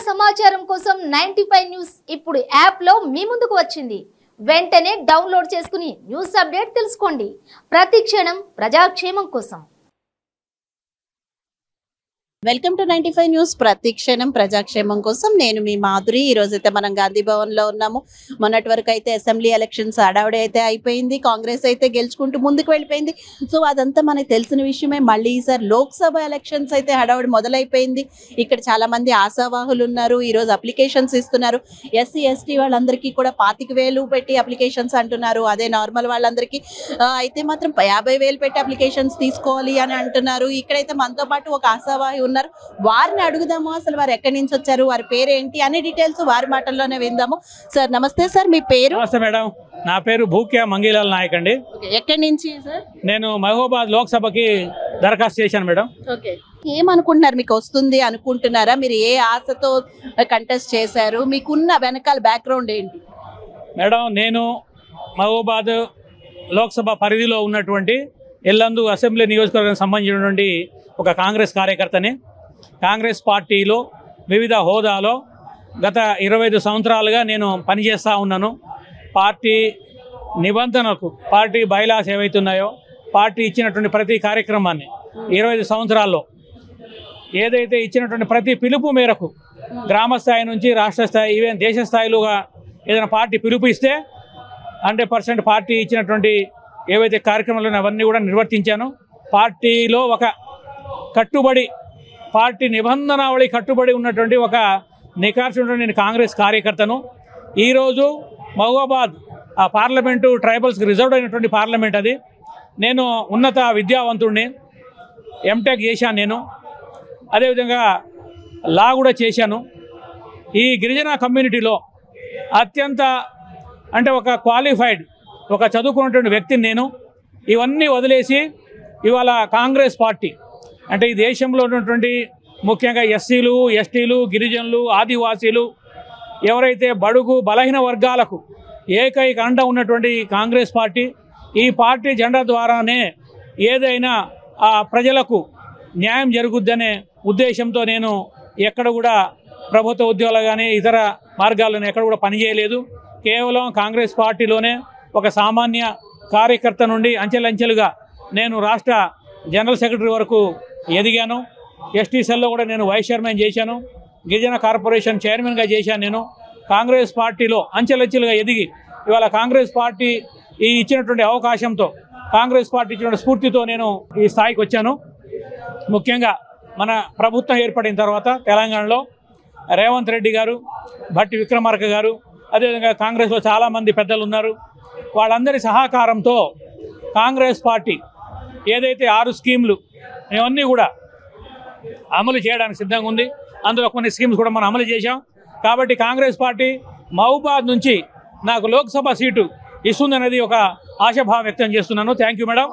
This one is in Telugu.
సమాచారం కోసం 95 న్యూస్ ఇప్పుడు యాప్ లో మీ ముందుకు వచ్చింది. వెంటనే డౌన్లోడ్ చేసుకుని న్యూస్ అప్డేట్ తెలుసుకోండి. ప్రతి క్షణం ప్రజాక్షేమం కోసం. Welcome to 95 news. ప్రతి క్షణం ప్రజాక్షేమం కోసం నేను మీ మాధురి. ఈ రోజైతే మనం గాంధీ భవన్ లో ఉన్నాము. మొన్నటి వరకు అయితే అసెంబ్లీ ఎలక్షన్స్ హడావుడి అయితే అయిపోయింది. కాంగ్రెస్ అయితే గెలుచుకుంటూ ముందుకు వెళ్ళిపోయింది. సో అదంతా మనకు తెలిసిన విషయమే. మళ్ళీ ఈసారి లోక్సభ ఎలక్షన్స్ అయితే హడావుడి మొదలైపోయింది. ఇక్కడ చాలా మంది ఆశావాహులు ఉన్నారు. ఈ రోజు అప్లికేషన్స్ ఇస్తున్నారు. ఎస్సీ ఎస్టీ వాళ్ళందరికీ కూడా 25,000 పెట్టి అప్లికేషన్స్ అంటున్నారు. అదే నార్మల్ వాళ్ళందరికీ అయితే మాత్రం 50,000 పెట్టి అప్లికేషన్స్ తీసుకోవాలి అని అంటున్నారు. ఇక్కడైతే మనతో పాటు ఒక ఆశావాహి ఉన్నారు. వారిని అడుగుదాము, అసలు వారు ఎక్కడి నుంచి వచ్చారు, వారి పేరు ఏంటి అనే డీటెయిల్స్ వారి మాటల్లోనే విందాము. సార్ నమస్తే. సార్ మీ పేరు? నమస్తే మేడం, నా పేరు భూక్యా మంగీలాల్ నాయక్ అండి. ఎక్కడి నుంచి సార్? నేను మహబూబాబాద్ లోక్సభకి దరఖాస్తు చేశాను మేడం. ఓకే, ఏమనుకుంటున్నారు? మీకు వస్తుంది అనుకుంటున్నారా? మీరు ఏ ఆశతో కంటెస్ట్ చేశారు? మీకున్న వెనకాల బ్యాక్గ్రౌండ్ ఏంటి? మేడం, నేను మహబూబాబాద్ లోక్సభ పరిధిలో ఉన్నటువంటి ఎల్లందు అసెంబ్లీ నియోజకవర్గానికి సంబంధించినటువంటి ఒక కాంగ్రెస్ కార్యకర్తని. కాంగ్రెస్ పార్టీలో వివిధ హోదాలో గత 25 సంవత్సరాలుగా నేను పనిచేస్తూ ఉన్నాను. పార్టీ నిబంధనలకు, పార్టీ బైలాస్ ఏవైతున్నాయో, పార్టీ ఇచ్చినటువంటి ప్రతి కార్యక్రమాన్ని 25 సంవత్సరాల్లో ఏదైతే ఇచ్చినటువంటి ప్రతి పిలుపు మేరకు గ్రామ స్థాయి నుంచి రాష్ట్ర స్థాయి, ఈవెన్ దేశ స్థాయిలోగా ఏదైనా పార్టీ పిలుపు ఇస్తే 100% పార్టీ ఇచ్చినటువంటి ఏవైతే కార్యక్రమాలు అవన్నీ కూడా నిర్వర్తించాను. పార్టీలో ఒక కట్టుబడి, పార్టీ నిబంధనావళి కట్టుబడి ఉన్నటువంటి ఒక నికార్సున్నటువంటి నేను కాంగ్రెస్ కార్యకర్తను. ఈరోజు మహబూబాబాద్ ఆ పార్లమెంటు ట్రైబల్స్కి రిజర్వ్డ్ అయినటువంటి పార్లమెంట్ అది. నేను ఉన్నత విద్యావంతుడిని, ఎంటెక్ చేశాను నేను. అదేవిధంగా లా కూడా చేశాను. ఈ గిరిజన కమ్యూనిటీలో అత్యంత అంటే ఒక క్వాలిఫైడ్, ఒక చదువుకున్నటువంటి వ్యక్తిని నేను. ఇవన్నీ వదిలేసి ఇవాళ కాంగ్రెస్ పార్టీ అంటే ఈ దేశంలో ఉన్నటువంటి ముఖ్యంగా ఎస్సీలు, ఎస్టీలు, గిరిజనులు, ఆదివాసీలు, ఎవరైతే బడుగు బలహీన వర్గాలకు ఏకైక అండ ఉన్నటువంటి కాంగ్రెస్ పార్టీ, ఈ పార్టీ జెండా ద్వారానే ఏదైనా ఆ ప్రజలకు న్యాయం జరుగుద్దనే ఉద్దేశంతో నేను ఎక్కడ కూడా ప్రభుత్వ ఉద్యోగాలు కానీ ఇతర మార్గాలను ఎక్కడ కూడా పనిచేయలేదు. కేవలం కాంగ్రెస్ పార్టీలోనే ఒక సామాన్య కార్యకర్త నుండి అంచెలంచెలుగా నేను రాష్ట్ర జనరల్ సెక్రటరీ వరకు ఎదిగాను. ఎస్టీ సెల్లో కూడా నేను వైస్ చైర్మన్ చేశాను. గిరిజన కార్పొరేషన్ చైర్మన్గా చేశాను. నేను కాంగ్రెస్ పార్టీలో అంచెలంచెలుగా ఎదిగి ఇవాళ కాంగ్రెస్ పార్టీ ఈ ఇచ్చినటువంటి అవకాశంతో, కాంగ్రెస్ పార్టీ ఇచ్చినటువంటి స్ఫూర్తితో నేను ఈ స్థాయికి వచ్చాను. ముఖ్యంగా మన ప్రభుత్వం ఏర్పడిన తర్వాత తెలంగాణలో రేవంత్ రెడ్డి గారు, భట్టి విక్రమార్క గారు, అదేవిధంగా కాంగ్రెస్లో చాలామంది పెద్దలు ఉన్నారు. వాళ్ళందరి సహకారంతో కాంగ్రెస్ పార్టీ ఏదైతే 6 స్కీములు ఇవన్నీ కూడా అమలు చేయడానికి సిద్ధంగా ఉంది. అందులో కొన్ని స్కీమ్స్ కూడా మనం అమలు చేశాం. కాబట్టి కాంగ్రెస్ పార్టీ మహబూబాబాద్ నుంచి నాకు లోక్సభ సీటు ఇస్తుందనేది ఒక ఆశాభావం వ్యక్తం చేస్తున్నాను. Thank you madam.